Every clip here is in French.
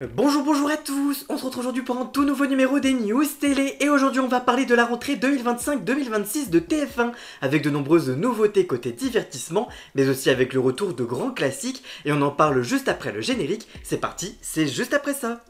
Bonjour à tous, on se retrouve aujourd'hui pour un tout nouveau numéro des News Télé et aujourd'hui on va parler de la rentrée 2025-2026 de TF1 avec de nombreuses nouveautés côté divertissement mais aussi avec le retour de grands classiques et on en parle juste après le générique. C'est parti, c'est juste après ça.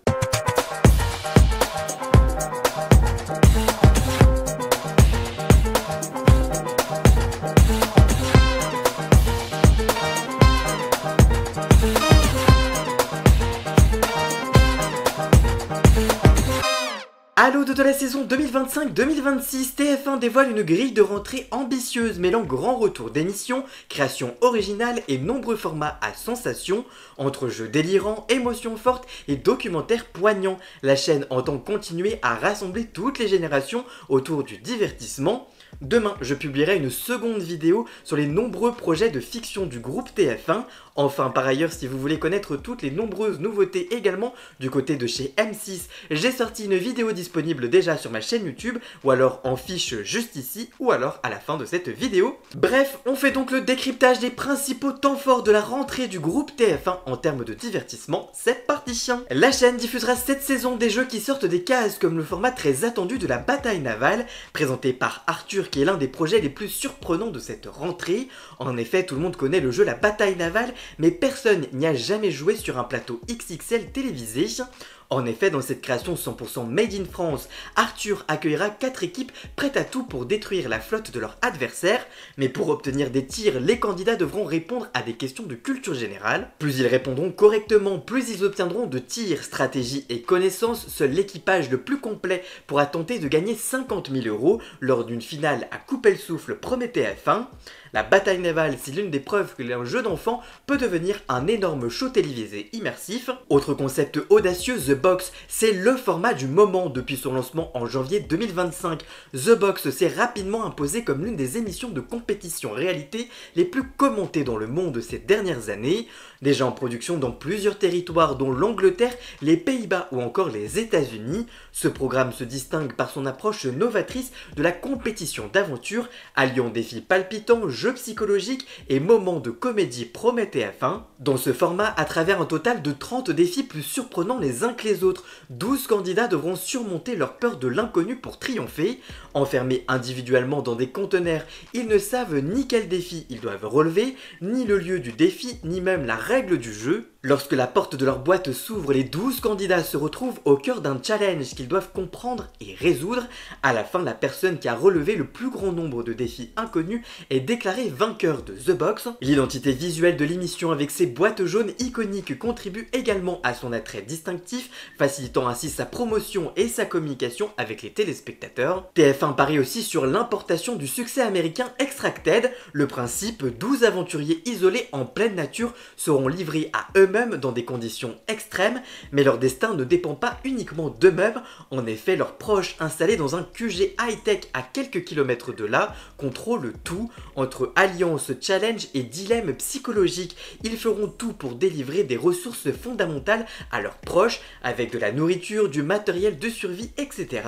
À l'aube de la saison 2025-2026, TF1 dévoile une grille de rentrée ambitieuse mêlant grand retour d'émissions, création originale et nombreux formats à sensation, entre jeux délirants, émotions fortes et documentaires poignants. La chaîne entend continuer à rassembler toutes les générations autour du divertissement. Demain, je publierai une seconde vidéo sur les nombreux projets de fiction du groupe TF1. Enfin, par ailleurs, si vous voulez connaître toutes les nombreuses nouveautés également du côté de chez M6, j'ai sorti une vidéo disponible déjà sur ma chaîne YouTube, ou alors en fiche juste ici, ou alors à la fin de cette vidéo. Bref, on fait donc le décryptage des principaux temps forts de la rentrée du groupe TF1 en termes de divertissement. C'est parti! La chaîne diffusera cette saison des jeux qui sortent des cases, comme le format très attendu de la bataille navale, présenté par Arthur qui est l'un des projets les plus surprenants de cette rentrée. En effet, tout le monde connaît le jeu La Bataille Navale, mais personne n'y a jamais joué sur un plateau XXL télévisé. En effet, dans cette création 100% made in France, Arthur accueillera 4 équipes prêtes à tout pour détruire la flotte de leur adversaire, mais pour obtenir des tirs, les candidats devront répondre à des questions de culture générale. Plus ils répondront correctement, plus ils obtiendront de tirs, stratégie et connaissances. Seul l'équipage le plus complet pourra tenter de gagner 50 000 € lors d'une finale à couper le souffle, promet TF1. La bataille navale, c'est l'une des preuves que un jeu d'enfant peut devenir un énorme show télévisé immersif. Autre concept audacieux, The Box, c'est le format du moment depuis son lancement en janvier 2025. The Box s'est rapidement imposé comme l'une des émissions de compétition réalité les plus commentées dans le monde ces dernières années. Déjà en production dans plusieurs territoires dont l'Angleterre, les Pays-Bas ou encore les États-Unis, ce programme se distingue par son approche novatrice de la compétition d'aventure, alliant défis palpitants, jeux psychologiques et moments de comédie promet TF1. Dans ce format, à travers un total de 30 défis plus surprenants les uns que les autres, 12 candidats devront surmonter leur peur de l'inconnu pour triompher. Enfermés individuellement dans des conteneurs, ils ne savent ni quel défi ils doivent relever, ni le lieu du défi, ni même la règle du jeu. Lorsque la porte de leur boîte s'ouvre, les 12 candidats se retrouvent au cœur d'un challenge qu'ils doivent comprendre et résoudre. À la fin, la personne qui a relevé le plus grand nombre de défis inconnus est déclarée vainqueur de The Box. L'identité visuelle de l'émission avec ses boîtes jaunes iconiques contribue également à son attrait distinctif, facilitant ainsi sa promotion et sa communication avec les téléspectateurs. TF1 parie aussi sur l'importation du succès américain Extracted. Le principe, 12 aventuriers isolés en pleine nature seront livrés à eux-mêmes dans des conditions extrêmes, mais leur destin ne dépend pas uniquement d'eux-mêmes. En effet, leurs proches installés dans un QG high-tech à quelques kilomètres de là contrôlent tout. Entre alliance, challenge et dilemme psychologique, ils feront tout pour délivrer des ressources fondamentales à leurs proches, avec de la nourriture, du matériel de survie, etc.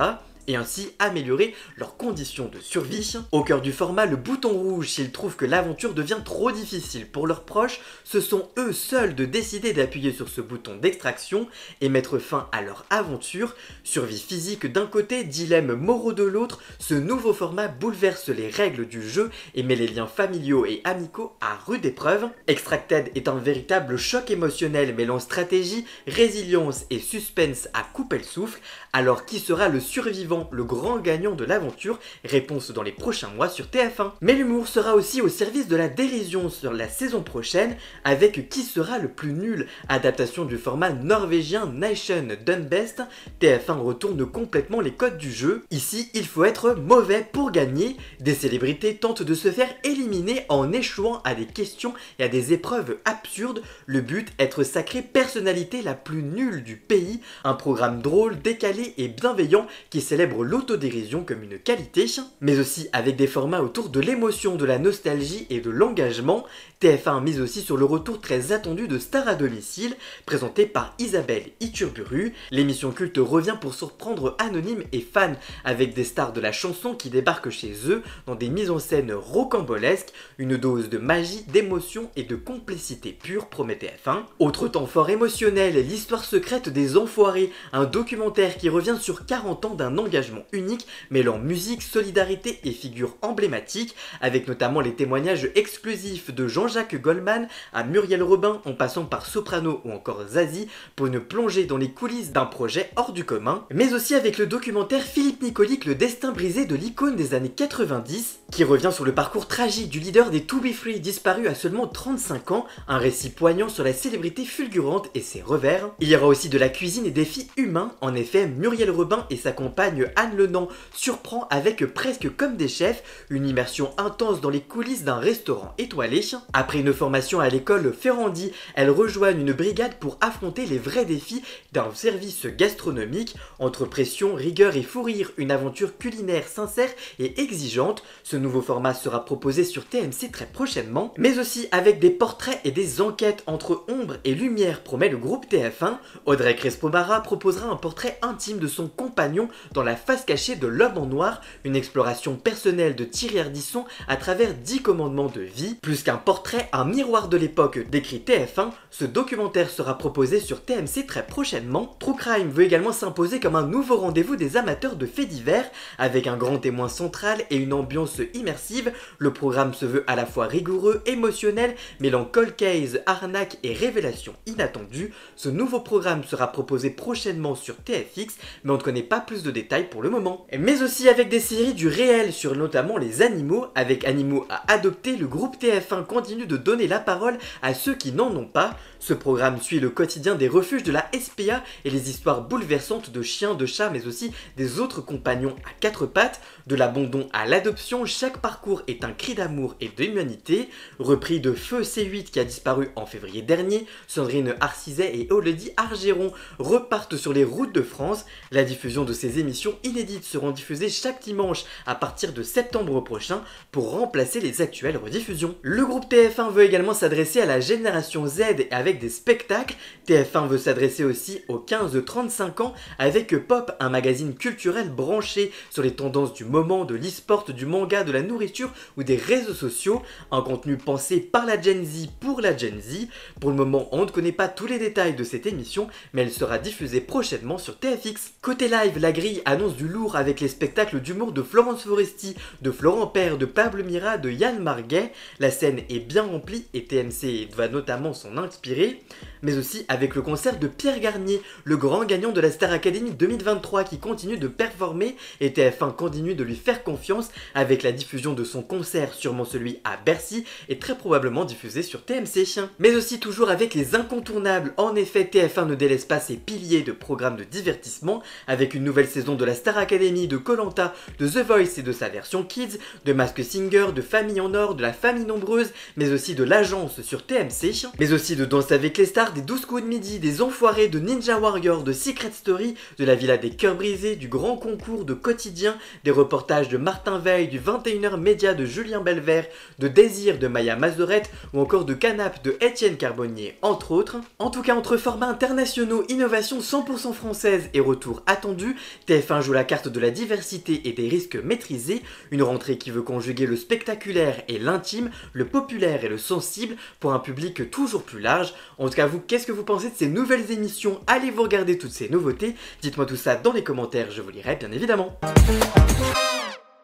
et ainsi améliorer leurs conditions de survie. Au cœur du format, le bouton rouge, s'ils trouvent que l'aventure devient trop difficile pour leurs proches, ce sont eux seuls de décider d'appuyer sur ce bouton d'extraction et mettre fin à leur aventure. Survie physique d'un côté, dilemme moraux de l'autre, ce nouveau format bouleverse les règles du jeu et met les liens familiaux et amicaux à rude épreuve. Extracted est un véritable choc émotionnel mêlant stratégie, résilience et suspense à couper le souffle. Alors qui sera le survivant, le grand gagnant de l'aventure? Réponse dans les prochains mois sur TF1. Mais l'humour sera aussi au service de la dérision sur la saison prochaine avec Qui sera le plus nul, adaptation du format norvégien Nation Done Best. TF1 retourne complètement les codes du jeu. Ici, il faut être mauvais pour gagner. Des célébrités tentent de se faire éliminer en échouant à des questions et à des épreuves absurdes. Le but, être sacrée personnalité la plus nulle du pays. Un programme drôle, décalé et bienveillant qui célèbre célèbre l'autodérision comme une qualité, mais aussi avec des formats autour de l'émotion, de la nostalgie et de l'engagement. TF1 mise aussi sur le retour très attendu de Star à domicile, présenté par Isabelle Iturburu. L'émission culte revient pour surprendre anonymes et fans, avec des stars de la chanson qui débarquent chez eux dans des mises en scène rocambolesques, une dose de magie, d'émotion et de complicité pure promet TF1. Autre temps fort émotionnel, l'histoire secrète des Enfoirés, un documentaire qui revient sur 40 ans d'un engagement unique mêlant musique, solidarité et figures emblématiques, avec notamment les témoignages exclusifs de Jean-Jacques Goldman à Muriel Robin en passant par Soprano ou encore Zazie pour une plongée dans les coulisses d'un projet hors du commun, mais aussi avec le documentaire Philippe Nicolic, le destin brisé de l'icône des années 90, qui revient sur le parcours tragique du leader des To Be Free disparu à seulement 35 ans, un récit poignant sur la célébrité fulgurante et ses revers. Il y aura aussi de la cuisine et des défis humains, en effet Muriel Robin et sa compagne Anne Lenant surprend avec presque comme des chefs une immersion intense dans les coulisses d'un restaurant étoilé. Après une formation à l'école Ferrandi, elles rejoignent une brigade pour affronter les vrais défis d'un service gastronomique, entre pression, rigueur et fou rire, une aventure culinaire sincère et exigeante. Ce nouveau format sera proposé sur TMC très prochainement, mais aussi avec des portraits et des enquêtes entre ombre et lumière, promet le groupe TF1. Audrey Crespo-Mara proposera un portrait intime de son compagnon dans la face cachée de l'homme en noir, une exploration personnelle de Thierry Ardisson à travers 10 commandements de vie. Plus qu'un portrait, un miroir de l'époque, décrit TF1, ce documentaire sera proposé sur TMC très prochainement. True Crime veut également s'imposer comme un nouveau rendez-vous des amateurs de faits divers, avec un grand témoin central et une ambiance immersive. Le programme se veut à la fois rigoureux, émotionnel, mêlant cold case, arnaque et révélations inattendues. Ce nouveau programme sera proposé prochainement sur TFX, mais on ne connaît pas plus de détails pour le moment. Mais aussi avec des séries du réel sur notamment les animaux. Avec Animaux à adopter, le groupe TF1 continue de donner la parole à ceux qui n'en ont pas. Ce programme suit le quotidien des refuges de la SPA et les histoires bouleversantes de chiens, de chats, mais aussi des autres compagnons à quatre pattes. De l'abandon à l'adoption, chaque parcours est un cri d'amour et d'humanité. Repris de Feu C8 qui a disparu en février dernier, Sandrine Arcizet et Elodie Argeron repartent sur les routes de France. La diffusion de ces émissions inédites seront diffusées chaque dimanche à partir de septembre prochain pour remplacer les actuelles rediffusions. Le groupe TF1 veut également s'adresser à la génération Z avec des spectacles. TF1 veut s'adresser aussi aux 15-35 ans avec Pop, un magazine culturel branché sur les tendances du moment, de l'e-sport, du manga, de la nourriture ou des réseaux sociaux. Un contenu pensé par la Gen Z pour la Gen Z. Pour le moment, on ne connaît pas tous les détails de cette émission, mais elle sera diffusée prochainement sur TFX. Côté live, la grille annonce du lourd avec les spectacles d'humour de Florence Foresti, de Florent Père, de Pablo Mira, de Yann Marguet. La scène est bien remplie et TMC va notamment s'en inspirer, mais aussi avec le concert de Pierre Garnier, le grand gagnant de la Star Academy 2023 qui continue de performer et TF1 continue de lui faire confiance avec la diffusion de son concert, sûrement celui à Bercy, et très probablement diffusé sur TMC. Mais aussi toujours avec les incontournables, en effet TF1 ne délaisse pas ses piliers de programmes de divertissement avec une nouvelle saison de la Star Academy, de Koh-Lanta, de The Voice et de sa version Kids, de Masked Singer, de Famille en Or, de La Famille Nombreuse, mais aussi de l'Agence sur TMC, mais aussi de Danse avec les stars, des 12 coups de midi, des Enfoirés, de Ninja Warrior, de Secret Story, de la Villa des Cœurs Brisés, du Grand Concours, de Quotidien, des reportages de Martin Veil, du 21h Média de Julien Belvert, de Désir de Maya Mazorette ou encore de Canap de Étienne Carbonnier, entre autres. En tout cas, entre formats internationaux, innovation 100% française et retour attendu, TF1 joue la carte de la diversité et des risques maîtrisés, une rentrée qui veut conjuguer le spectaculaire et l'intime, le populaire et le sensible pour un public toujours plus large. En tout cas, vous, qu'est-ce que vous pensez de ces nouvelles émissions? Allez-vous regarder toutes ces nouveautés? Dites-moi tout ça dans les commentaires, je vous lirai bien évidemment.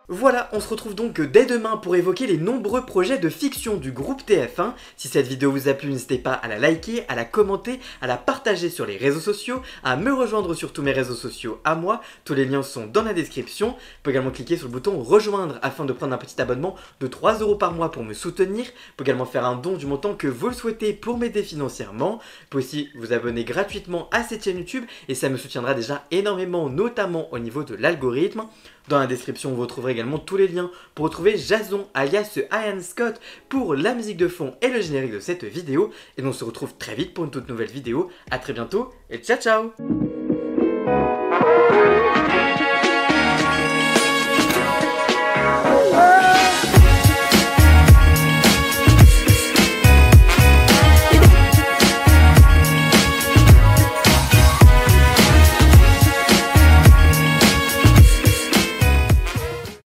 Voilà, on se retrouve donc dès demain pour évoquer les nombreux projets de fiction du groupe TF1. Si cette vidéo vous a plu, n'hésitez pas à la liker, à la commenter, à la partager sur les réseaux sociaux, à me rejoindre sur tous mes réseaux sociaux à moi. Tous les liens sont dans la description. Vous pouvez également cliquer sur le bouton rejoindre afin de prendre un petit abonnement de 3 € par mois pour me soutenir. Vous pouvez également faire un don du montant que vous le souhaitez pour m'aider financièrement. Vous pouvez aussi vous abonner gratuitement à cette chaîne YouTube et ça me soutiendra déjà énormément, notamment au niveau de l'algorithme. Dans la description, vous retrouverez également tous les liens pour retrouver Jason alias Ian Scott pour la musique de fond et le générique de cette vidéo. Et on se retrouve très vite pour une toute nouvelle vidéo. A très bientôt et ciao ciao!